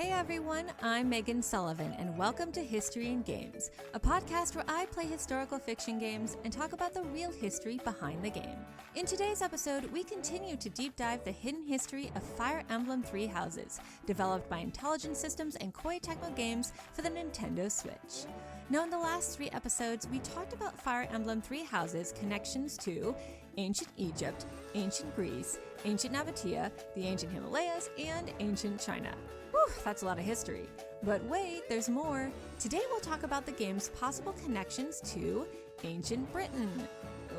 Hey everyone, I'm Megan Sullivan, and welcome to History N Games, a podcast where I play historical fiction games and talk about the real history behind the game. In today's episode, we continue to deep dive the hidden history of Fire Emblem Three Houses, developed by Intelligent Systems and Koei Tecmo Games for the Nintendo Switch. Now, in the last 3 episodes, we talked about Fire Emblem Three Houses' connections to ancient Egypt, ancient Greece, ancient Nabatea, the ancient Himalayas, and ancient China. Whew, that's a lot of history. But wait, there's more. Today we'll talk about the game's possible connections to ancient Britain.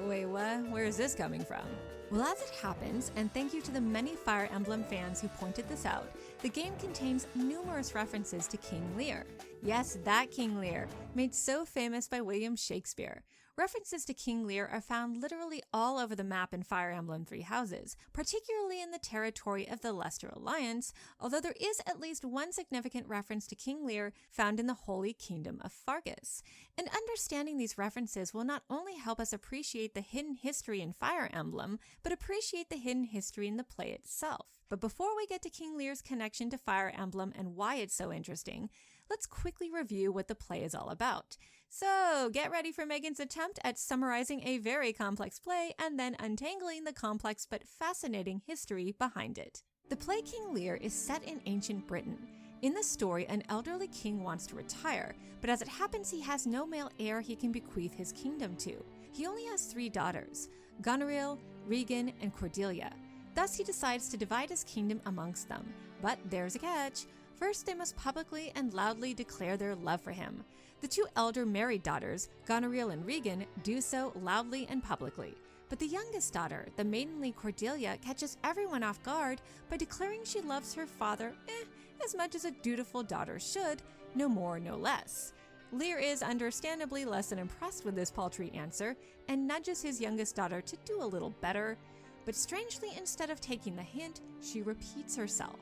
Wait, what? Where is this coming from? Well, as it happens, and thank you to the many Fire Emblem fans who pointed this out, the game contains numerous references to King Lear. Yes, that King Lear, made so famous by William Shakespeare. References to King Lear are found literally all over the map in Fire Emblem Three Houses, particularly in the territory of the Leicester Alliance, although there is at least one significant reference to King Lear found in the Holy Kingdom of Fargus. And understanding these references will not only help us appreciate the hidden history in Fire Emblem, but appreciate the hidden history in the play itself. But before we get to King Lear's connection to Fire Emblem and why it's so interesting, let's quickly review what the play is all about. So get ready for Megan's attempt at summarizing a very complex play and then untangling the complex but fascinating history behind it. The play King Lear is set in ancient Britain. In the story, an elderly king wants to retire, but as it happens, he has no male heir he can bequeath his kingdom to. He only has 3 daughters, Goneril, Regan, and Cordelia. Thus, he decides to divide his kingdom amongst them. But there's a catch. First, they must publicly and loudly declare their love for him. The 2 elder married daughters, Goneril and Regan, do so loudly and publicly. But the youngest daughter, the maidenly Cordelia, catches everyone off guard by declaring she loves her father, as much as a dutiful daughter should, no more, no less. Lear is understandably less than impressed with this paltry answer and nudges his youngest daughter to do a little better. But strangely, instead of taking the hint, she repeats herself.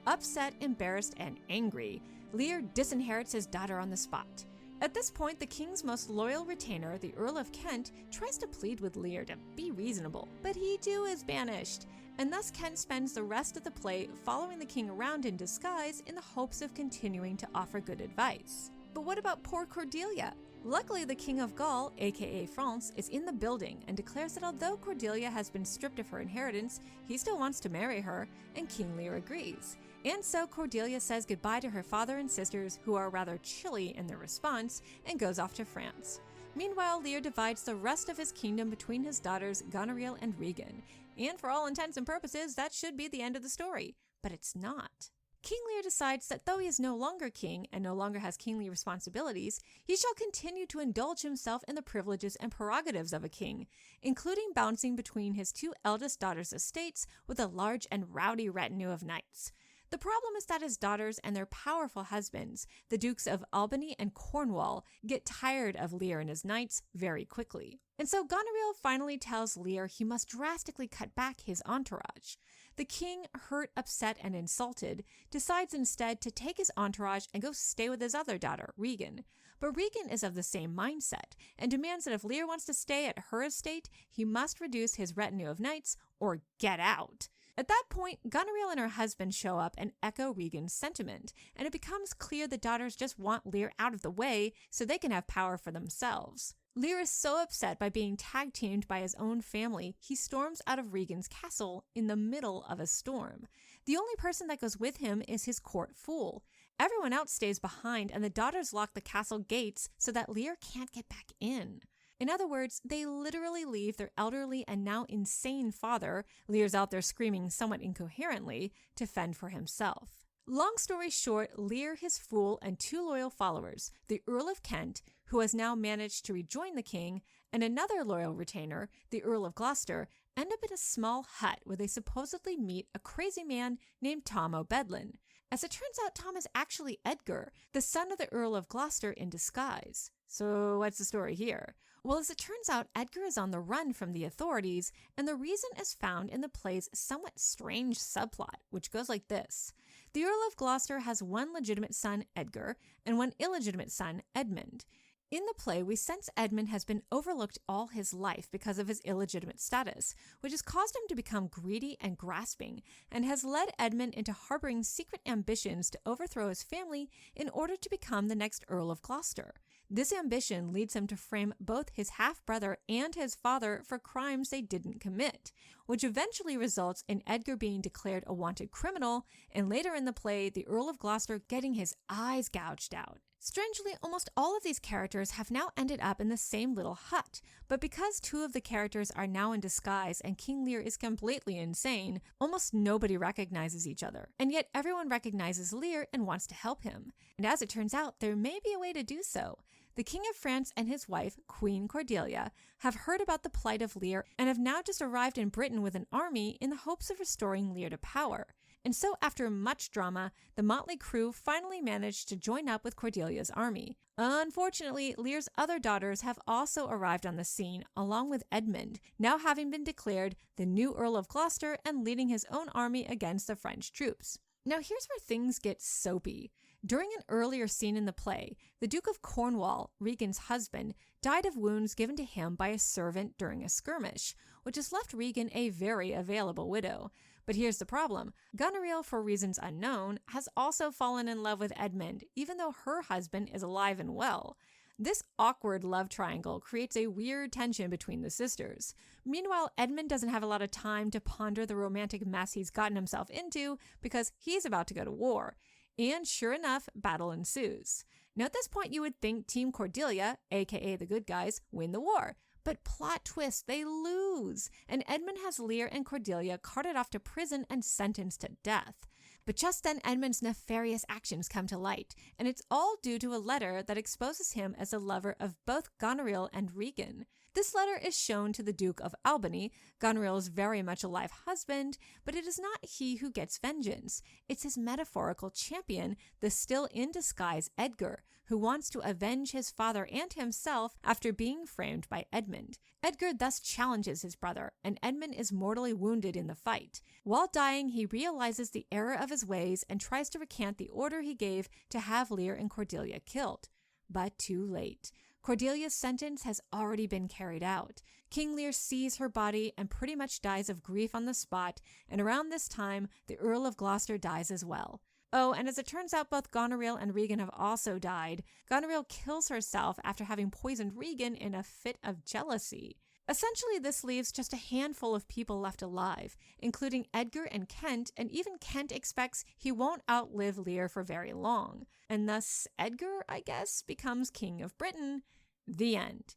Upset, embarrassed, and angry, Lear disinherits his daughter on the spot. At this point, the king's most loyal retainer, the Earl of Kent, tries to plead with Lear to be reasonable, but he too is banished, and thus Kent spends the rest of the play following the king around in disguise in the hopes of continuing to offer good advice. But what about poor Cordelia? Luckily, the King of Gaul, aka France, is in the building and declares that although Cordelia has been stripped of her inheritance, he still wants to marry her, and King Lear agrees. And so Cordelia says goodbye to her father and sisters, who are rather chilly in their response, and goes off to France. Meanwhile, Lear divides the rest of his kingdom between his daughters Goneril and Regan, and for all intents and purposes, that should be the end of the story. But it's not. King Lear decides that though he is no longer king and no longer has kingly responsibilities, he shall continue to indulge himself in the privileges and prerogatives of a king, including bouncing between his 2 eldest daughters' estates with a large and rowdy retinue of knights. The problem is that his daughters and their powerful husbands, the Dukes of Albany and Cornwall, get tired of Lear and his knights very quickly. And so Goneril finally tells Lear he must drastically cut back his entourage. The king, hurt, upset, and insulted, decides instead to take his entourage and go stay with his other daughter, Regan. But Regan is of the same mindset and demands that if Lear wants to stay at her estate, he must reduce his retinue of knights or get out. At that point, Goneril and her husband show up and echo Regan's sentiment, and it becomes clear the daughters just want Lear out of the way so they can have power for themselves. Lear is so upset by being tag-teamed by his own family, he storms out of Regan's castle in the middle of a storm. The only person that goes with him is his court fool. Everyone else stays behind, and the daughters lock the castle gates so that Lear can't get back in. In other words, they literally leave their elderly and now insane father, Lear's out there screaming somewhat incoherently, to fend for himself. Long story short, Lear, his fool, and 2 loyal followers, the Earl of Kent, who has now managed to rejoin the king, and another loyal retainer, the Earl of Gloucester, end up in a small hut where they supposedly meet a crazy man named Tom O'Bedlin. As it turns out, Tom is actually Edgar, the son of the Earl of Gloucester in disguise. So what's the story here? Well, as it turns out, Edgar is on the run from the authorities, and the reason is found in the play's somewhat strange subplot, which goes like this. The Earl of Gloucester has one legitimate son, Edgar, and one illegitimate son, Edmund. In the play, we sense Edmund has been overlooked all his life because of his illegitimate status, which has caused him to become greedy and grasping, and has led Edmund into harboring secret ambitions to overthrow his family in order to become the next Earl of Gloucester. This ambition leads him to frame both his half-brother and his father for crimes they didn't commit, which eventually results in Edgar being declared a wanted criminal, and later in the play, the Earl of Gloucester getting his eyes gouged out. Strangely, almost all of these characters have now ended up in the same little hut, but because two of the characters are now in disguise and King Lear is completely insane, almost nobody recognizes each other. And yet everyone recognizes Lear and wants to help him. And as it turns out, there may be a way to do so. The King of France and his wife, Queen Cordelia, have heard about the plight of Lear and have now just arrived in Britain with an army in the hopes of restoring Lear to power. And so after much drama, the motley crew finally managed to join up with Cordelia's army. Unfortunately, Lear's other daughters have also arrived on the scene, along with Edmund, now having been declared the new Earl of Gloucester and leading his own army against the French troops. Now here's where things get soapy. During an earlier scene in the play, the Duke of Cornwall, Regan's husband, died of wounds given to him by a servant during a skirmish, which has left Regan a very available widow. But here's the problem. Goneril, for reasons unknown, has also fallen in love with Edmund, even though her husband is alive and well. This awkward love triangle creates a weird tension between the sisters. Meanwhile, Edmund doesn't have a lot of time to ponder the romantic mess he's gotten himself into because he's about to go to war. And sure enough, battle ensues. Now at this point you would think Team Cordelia, aka the good guys, win the war. But plot twist, they lose, and Edmund has Lear and Cordelia carted off to prison and sentenced to death. But just then Edmund's nefarious actions come to light, and it's all due to a letter that exposes him as a lover of both Goneril and Regan. This letter is shown to the Duke of Albany, Goneril's very much alive husband, but it is not he who gets vengeance. It's his metaphorical champion, the still in disguise Edgar, who wants to avenge his father and himself after being framed by Edmund. Edgar thus challenges his brother, and Edmund is mortally wounded in the fight. While dying, he realizes the error of his ways and tries to recant the order he gave to have Lear and Cordelia killed. But too late. Cordelia's sentence has already been carried out. King Lear sees her body and pretty much dies of grief on the spot, and around this time, the Earl of Gloucester dies as well. Oh, and as it turns out, both Goneril and Regan have also died. Goneril kills herself after having poisoned Regan in a fit of jealousy. Essentially, this leaves just a handful of people left alive, including Edgar and Kent, and even Kent expects he won't outlive Lear for very long. And thus, Edgar, I guess, becomes King of Britain. The end.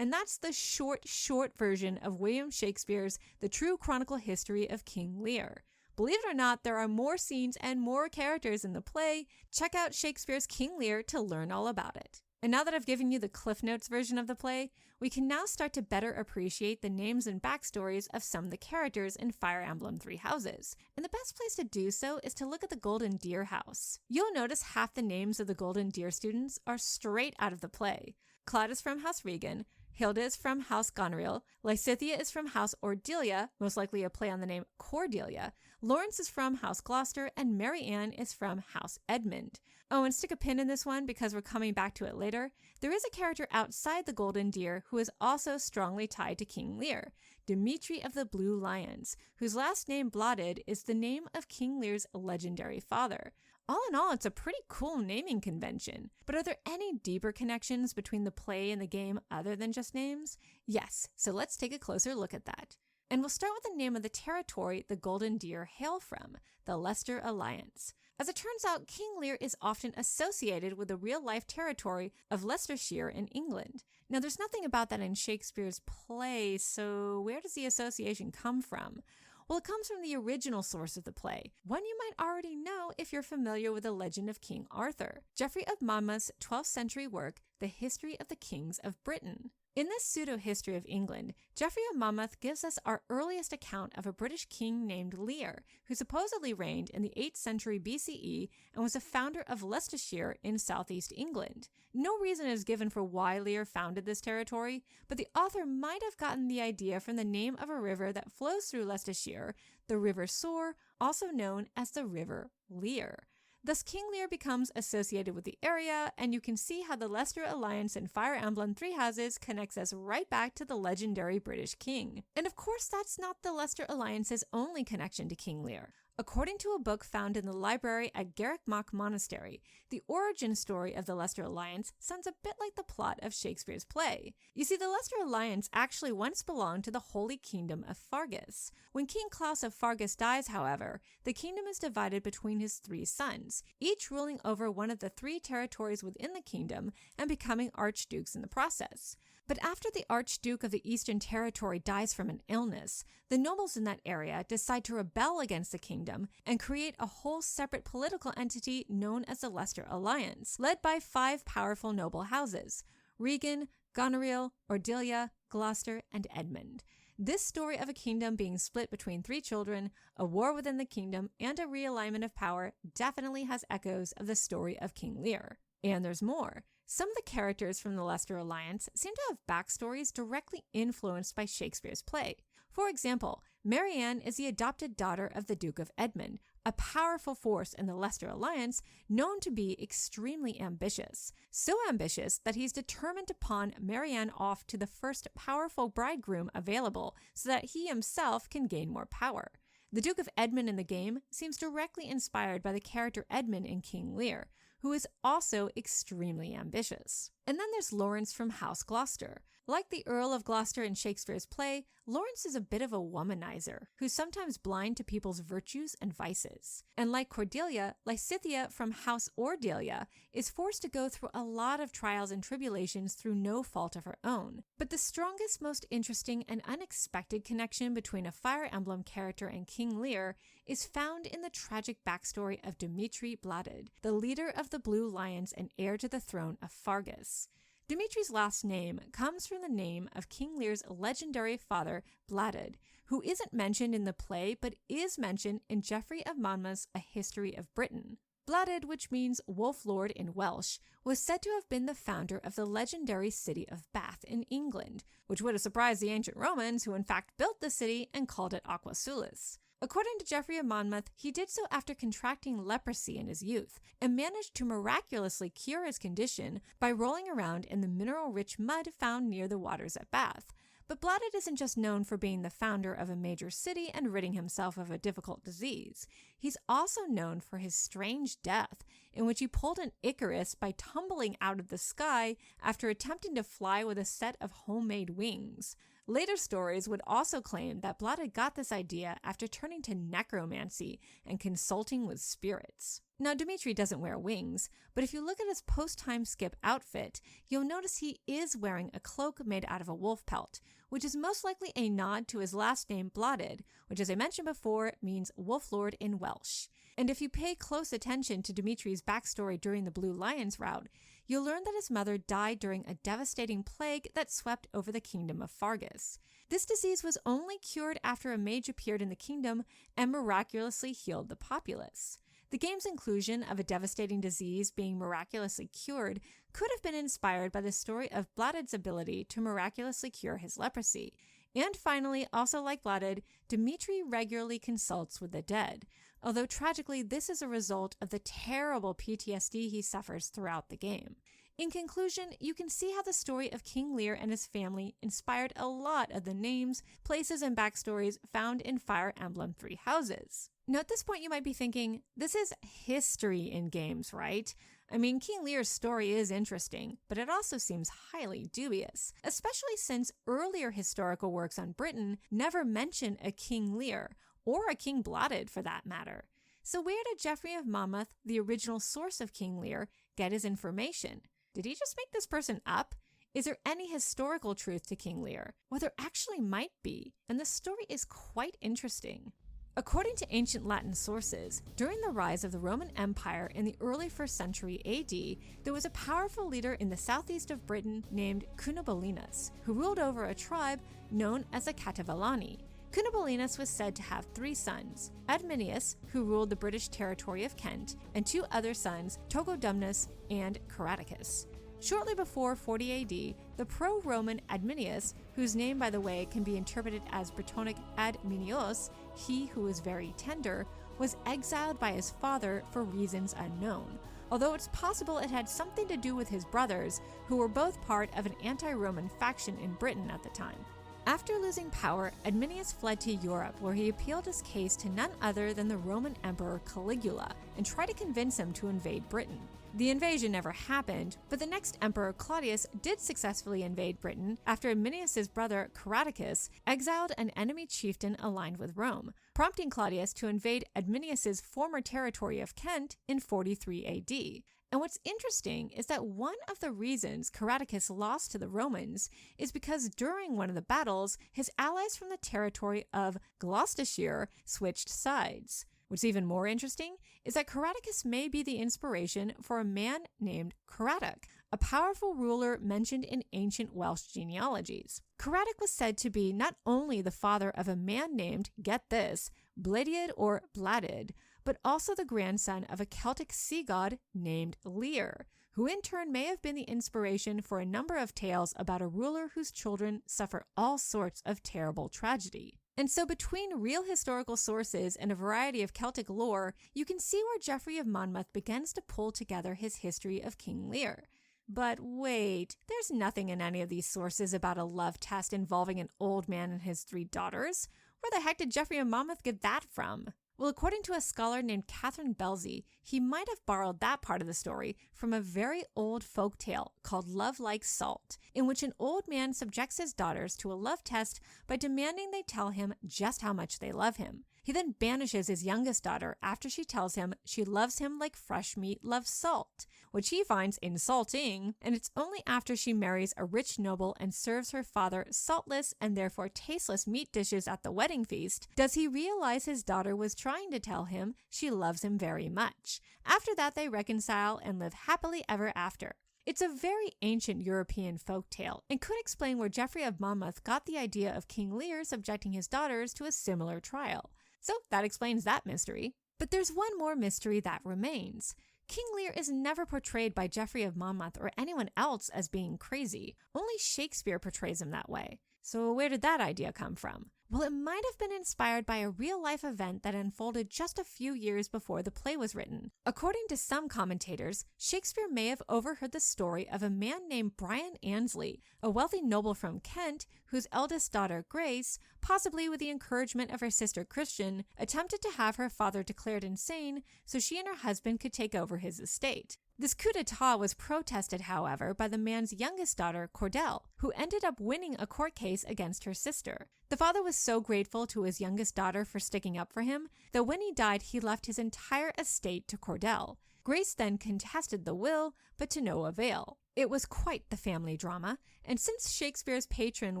And that's the short version of William Shakespeare's The True Chronicle History of King Lear. Believe it or not, there are more scenes and more characters in the play. Check out Shakespeare's King Lear to learn all about it. And now that I've given you the Cliff Notes version of the play, we can now start to better appreciate the names and backstories of some of the characters in Fire Emblem Three Houses. And the best place to do so is to look at the Golden Deer House. You'll notice half the names of the Golden Deer students are straight out of the play. Claude is from House Regan, Hilda is from House Goneril, Lysithea is from House Ordelia, most likely a play on the name Cordelia, Lawrence is from House Gloucester, and Mary Ann is from House Edmund. Oh, and stick a pin in this one because we're coming back to it later. There is a character outside the Golden Deer who is also strongly tied to King Lear, Dimitri of the Blue Lions, whose last name blotted is the name of King Lear's legendary father. All in all, it's a pretty cool naming convention. But are there any deeper connections between the play and the game other than just names? Yes, so let's take a closer look at that. And we'll start with the name of the territory the Golden Deer hail from, the Leicester Alliance. As it turns out, King Lear is often associated with the real-life territory of Leicestershire in England. Now, there's nothing about that in Shakespeare's play, so where does the association come from? Well, it comes from the original source of the play, one you might already know if you're familiar with the legend of King Arthur, Geoffrey of Monmouth's 12th century work, The History of the Kings of Britain. In this pseudo-history of England, Geoffrey of Monmouth gives us our earliest account of a British king named Lear, who supposedly reigned in the 8th century BCE and was a founder of Leicestershire in southeast England. No reason is given for why Lear founded this territory, but the author might have gotten the idea from the name of a river that flows through Leicestershire, the River Soar, also known as the River Lear. Thus, King Lear becomes associated with the area, and you can see how the Leicester Alliance in Fire Emblem Three Houses connects us right back to the legendary British king. And of course, that's not the Leicester Alliance's only connection to King Lear. According to a book found in the library at Garrickmach Monastery, the origin story of the Leicester Alliance sounds a bit like the plot of Shakespeare's play. You see, the Leicester Alliance actually once belonged to the Holy Kingdom of Fargus. When King Claus of Fargus dies, however, the kingdom is divided between his 3 sons, each ruling over one of the 3 territories within the kingdom and becoming archdukes in the process. But after the Archduke of the Eastern Territory dies from an illness, the nobles in that area decide to rebel against the kingdom and create a whole separate political entity known as the Leicester Alliance, led by 5 powerful noble houses: Regan, Goneril, Cordelia, Gloucester, and Edmund. This story of a kingdom being split between 3 children, a war within the kingdom, and a realignment of power definitely has echoes of the story of King Lear. And there's more. Some of the characters from the Leicester Alliance seem to have backstories directly influenced by Shakespeare's play. For example, Marianne is the adopted daughter of the Duke of Edmund, a powerful force in the Leicester Alliance known to be extremely ambitious. So ambitious that he's determined to pawn Marianne off to the first powerful bridegroom available so that he himself can gain more power. The Duke of Edmund in the game seems directly inspired by the character Edmund in King Lear, who is also extremely ambitious. And then there's Lawrence from House Gloucester. Like the Earl of Gloucester in Shakespeare's play, Lawrence is a bit of a womanizer, who's sometimes blind to people's virtues and vices. And like Cordelia, Lysithea from House Ordelia is forced to go through a lot of trials and tribulations through no fault of her own. But the strongest, most interesting, and unexpected connection between a Fire Emblem character and King Lear is found in the tragic backstory of Dimitri Bladud, the leader of the Blue Lions and heir to the throne of Fargus. Dimitri's last name comes from the name of King Lear's legendary father, Bladud, who isn't mentioned in the play but is mentioned in Geoffrey of Monmouth's A History of Britain. Bladud, which means Wolf Lord in Welsh, was said to have been the founder of the legendary city of Bath in England, which would have surprised the ancient Romans, who in fact built the city and called it Aqua Sulis. According to Geoffrey of Monmouth, he did so after contracting leprosy in his youth and managed to miraculously cure his condition by rolling around in the mineral-rich mud found near the waters at Bath. But Bladud isn't just known for being the founder of a major city and ridding himself of a difficult disease. He's also known for his strange death, in which he pulled an Icarus by tumbling out of the sky after attempting to fly with a set of homemade wings. Later stories would also claim that Bladud got this idea after turning to necromancy and consulting with spirits. Now, Dimitri doesn't wear wings, but if you look at his post-time skip outfit, you'll notice he is wearing a cloak made out of a wolf pelt, which is most likely a nod to his last name Bladud, which, as I mentioned before, means Wolf Lord in Welsh. And if you pay close attention to Dimitri's backstory during the Blue Lions route, you'll learn that his mother died during a devastating plague that swept over the kingdom of Fargus. This disease was only cured after a mage appeared in the kingdom and miraculously healed the populace. The game's inclusion of a devastating disease being miraculously cured could have been inspired by the story of Bladud's ability to miraculously cure his leprosy. And finally, also like Bladud, Dimitri regularly consults with the dead, although tragically this is a result of the terrible PTSD he suffers throughout the game. In conclusion, you can see how the story of King Lear and his family inspired a lot of the names, places, and backstories found in Fire Emblem Three Houses. Now at this point you might be thinking, this is history in games, right? I mean, King Lear's story is interesting, but it also seems highly dubious, especially since earlier historical works on Britain never mention a King Lear, or a King Bladud for that matter. So where did Geoffrey of Monmouth, the original source of King Lear, get his information? Did he just make this person up? Is there any historical truth to King Lear? Well, there actually might be, and the story is quite interesting. According to ancient Latin sources, during the rise of the Roman Empire in the early 1st century AD, there was a powerful leader in the southeast of Britain named Cunobelinus, who ruled over a tribe known as the Catuvellauni. Cunobelinus was said to have 3 sons, Adminius, who ruled the British territory of Kent, and 2 other sons, Togodumnus and Caraticus. Shortly before 40 AD, the pro-Roman Adminius, whose name, by the way, can be interpreted as Brittonic ad minios, he who is very tender, was exiled by his father for reasons unknown, although it's possible it had something to do with his brothers, who were both part of an anti-Roman faction in Britain at the time. After losing power, Adminius fled to Europe, where he appealed his case to none other than the Roman Emperor Caligula and tried to convince him to invade Britain. The invasion never happened, but the next emperor, Claudius, did successfully invade Britain after Adminius's brother, Caradocus, exiled an enemy chieftain aligned with Rome, prompting Claudius to invade Adminius's former territory of Kent in 43 AD. And what's interesting is that one of the reasons Caradocus lost to the Romans is because during one of the battles, his allies from the territory of Gloucestershire switched sides. What's even more interesting is that Caradocus may be the inspiration for a man named Caradoc, a powerful ruler mentioned in ancient Welsh genealogies. Caradoc was said to be not only the father of a man named, get this, Blediad or Bladud, but also the grandson of a Celtic sea god named Lear, who in turn may have been the inspiration for a number of tales about a ruler whose children suffer all sorts of terrible tragedy. And so between real historical sources and a variety of Celtic lore, you can see where Geoffrey of Monmouth begins to pull together his history of King Lear. But wait, there's nothing in any of these sources about a love test involving an old man and his 3 daughters. Where the heck did Geoffrey of Monmouth get that from? Well, according to a scholar named Catherine Belsey, he might have borrowed that part of the story from a very old folk tale called Love Like Salt, in which an old man subjects his daughters to a love test by demanding they tell him just how much they love him. He then banishes his youngest daughter after she tells him she loves him like fresh meat loves salt, which he finds insulting, and it's only after she marries a rich noble and serves her father saltless and therefore tasteless meat dishes at the wedding feast does he realize his daughter was trying to tell him she loves him very much. After that, they reconcile and live happily ever after. It's a very ancient European folk tale and could explain where Geoffrey of Monmouth got the idea of King Lear subjecting his daughters to a similar trial. So that explains that mystery. But there's one more mystery that remains. King Lear is never portrayed by Geoffrey of Monmouth or anyone else as being crazy. Only Shakespeare portrays him that way. So where did that idea come from? Well, it might have been inspired by a real-life event that unfolded just a few years before the play was written. According to some commentators, Shakespeare may have overheard the story of a man named Brian Annesley, a wealthy noble from Kent, whose eldest daughter, Grace, possibly with the encouragement of her sister Christian, attempted to have her father declared insane so she and her husband could take over his estate. This coup d'etat was protested, however, by the man's youngest daughter, Cordell, who ended up winning a court case against her sister. The father was so grateful to his youngest daughter for sticking up for him that when he died, he left his entire estate to Cordell. Grace then contested the will, but to no avail. It was quite the family drama, and since Shakespeare's patron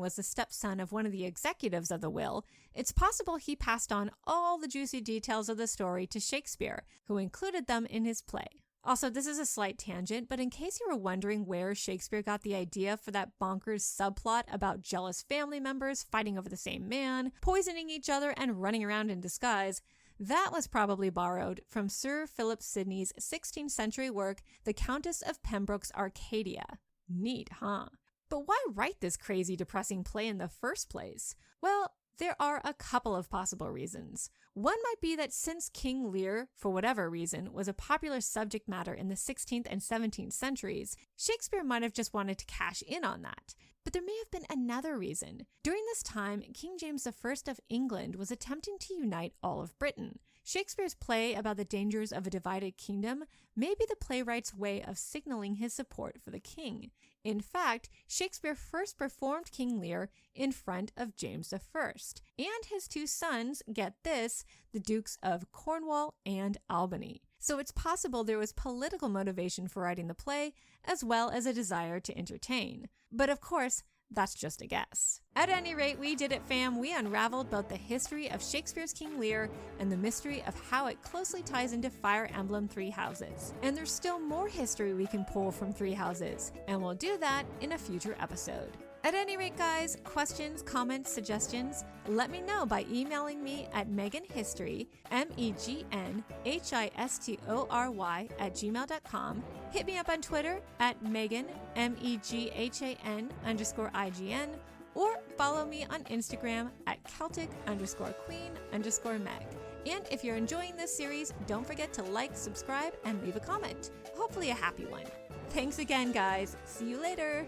was the stepson of one of the executives of the will, it's possible he passed on all the juicy details of the story to Shakespeare, who included them in his play. Also, this is a slight tangent, but in case you were wondering where Shakespeare got the idea for that bonkers subplot about jealous family members fighting over the same man, poisoning each other, and running around in disguise, that was probably borrowed from Sir Philip Sidney's 16th century work, The Countess of Pembroke's Arcadia. Neat, huh? But why write this crazy, depressing play in the first place? Well, there are a couple of possible reasons. One might be that since King Lear, for whatever reason, was a popular subject matter in the 16th and 17th centuries, Shakespeare might have just wanted to cash in on that. But there may have been another reason. During this time, King James I of England was attempting to unite all of Britain. Shakespeare's play about the dangers of a divided kingdom may be the playwright's way of signaling his support for the king. In fact, Shakespeare first performed King Lear in front of James I and his 2 sons, get this, the Dukes of Cornwall and Albany. So it's possible there was political motivation for writing the play, as well as a desire to entertain. But of course, that's just a guess. At any rate, we did it, fam. We unraveled both the history of Shakespeare's King Lear and the mystery of how it closely ties into Fire Emblem 3 Houses. And there's still more history we can pull from 3 Houses, and we'll do that in a future episode. At any rate, guys, questions, comments, suggestions, let me know by emailing me at meghanhistory, MEGNHISTORY @gmail.com. Hit me up on Twitter at Meghan, MEGHAN_IGN, or follow me on Instagram at Celtic_Queen_Meg. And if you're enjoying this series, don't forget to like, subscribe, and leave a comment. Hopefully a happy one. Thanks again, guys. See you later.